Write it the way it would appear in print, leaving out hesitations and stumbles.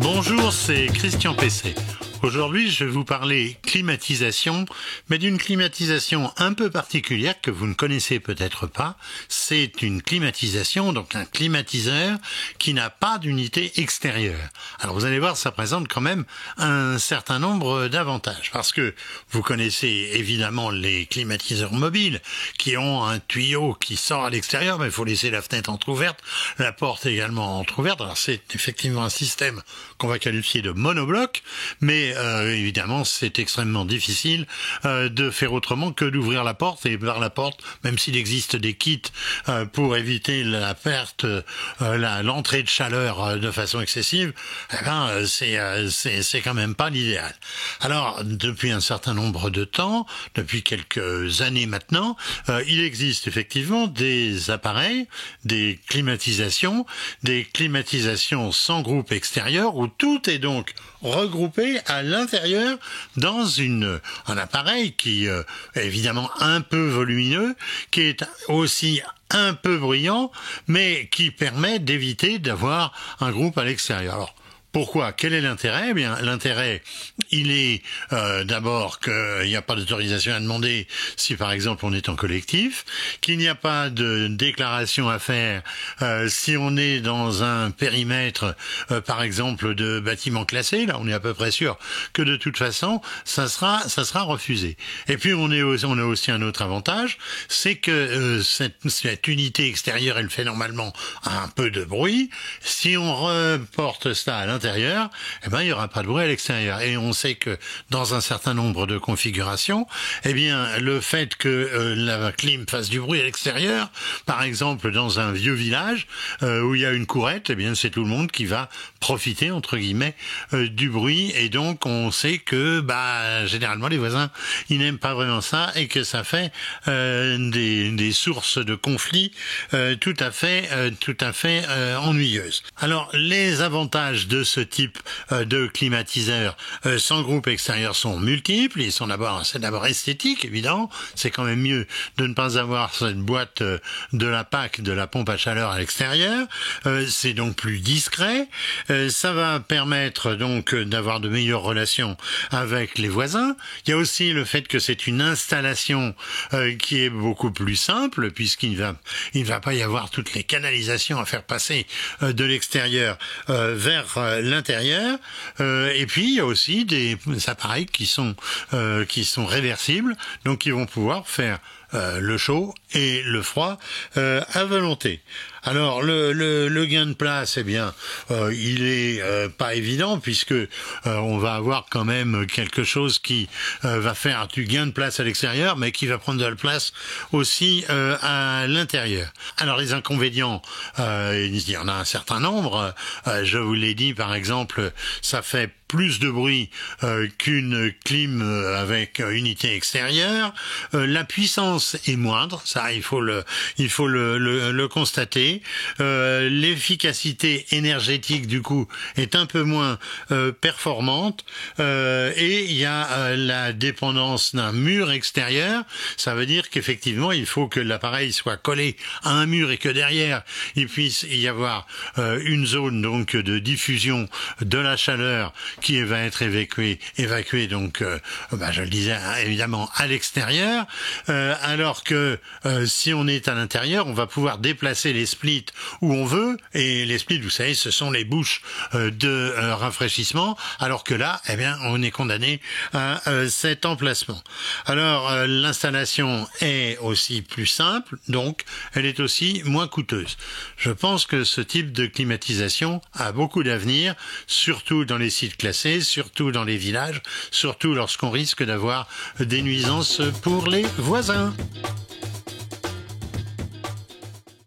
Bonjour, c'est Christian Pesset. Aujourd'hui, je vais vous parler climatisation, mais d'une climatisation un peu particulière que vous ne connaissez peut-être pas. C'est une climatisation, donc un climatiseur qui n'a pas d'unité extérieure. Alors vous allez voir, ça présente quand même un certain nombre d'avantages, parce que vous connaissez évidemment les climatiseurs mobiles qui ont un tuyau qui sort à l'extérieur, mais il faut laisser la fenêtre entrouverte, la porte également entrouverte. Alors c'est effectivement un système qu'on va qualifier de monobloc, mais évidemment, c'est extrêmement difficile de faire autrement que d'ouvrir la porte. Et par la porte, même s'il existe des kits pour éviter la perte, l'entrée de chaleur de façon excessive, eh ben, c'est quand même pas l'idéal. Alors, depuis un certain nombre de temps, depuis quelques années maintenant, il existe effectivement des appareils, des climatisations sans groupe extérieur, où tout est donc regroupé à l'intérieur dans un appareil qui est évidemment un peu volumineux, qui est aussi un peu bruyant, mais qui permet d'éviter d'avoir un groupe à l'extérieur. Alors, pourquoi? Quel est l'intérêt? Eh bien, l'intérêt, il est d'abord qu'il n'y a pas d'autorisation à demander si, par exemple, on est en collectif, qu'il n'y a pas de déclaration à faire si on est dans un périmètre, par exemple, de bâtiment classé. Là, on est à peu près sûr que de toute façon, ça sera refusé. Et puis, on a aussi un autre avantage, c'est que cette unité extérieure, elle fait normalement un peu de bruit. Si on reporte ça à l'intérieur, eh ben, il n'y aura pas de bruit à l'extérieur. Et on sait que dans un certain nombre de configurations, eh bien, le fait que la clim fasse du bruit à l'extérieur, par exemple, dans un vieux village, où il y a une courette, eh bien, c'est tout le monde qui va profiter, entre guillemets, du bruit. Et donc, on sait que, généralement, les voisins, ils n'aiment pas vraiment ça et que ça fait, des sources de conflits, tout à fait ennuyeuses. Alors, les avantages de ce type de climatiseur sans groupe extérieur sont multiples. C'est d'abord esthétique, évidemment. C'est quand même mieux de ne pas avoir cette boîte de la PAC, de la pompe à chaleur à l'extérieur. C'est donc plus discret. Ça va permettre donc d'avoir de meilleures relations avec les voisins. Il y a aussi le fait que c'est une installation qui est beaucoup plus simple, puisqu'il ne va pas y avoir toutes les canalisations à faire passer de l'extérieur vers l'intérieur, et puis il y a aussi des appareils qui sont réversibles, donc qui vont pouvoir faire le chaud et le froid à volonté. Alors le gain de place, eh bien, il est pas évident, puisque on va avoir quand même quelque chose qui va faire du gain de place à l'extérieur, mais qui va prendre de la place aussi à l'intérieur. Alors les inconvénients, il y en a un certain nombre. Je vous l'ai dit, par exemple, ça fait plus de bruit qu'une clim avec unité extérieure. La puissance est moindre, ça il faut le constater. L'efficacité énergétique du coup est un peu moins performante, et il y a la dépendance d'un mur extérieur. Ça veut dire qu'effectivement il faut que l'appareil soit collé à un mur et que derrière il puisse y avoir une zone donc de diffusion de la chaleur qui va être évacuée donc je le disais évidemment à l'extérieur, alors que si on est à l'intérieur, on va pouvoir déplacer les splits où on veut, et les splits, vous savez, ce sont les bouches de rafraîchissement, alors que là, eh bien, on est condamné à cet emplacement. Alors l'installation est aussi plus simple, donc elle est aussi moins coûteuse. Je pense que ce type de climatisation a beaucoup d'avenir, surtout dans les sites classés, surtout dans les villages, surtout lorsqu'on risque d'avoir des nuisances pour les voisins.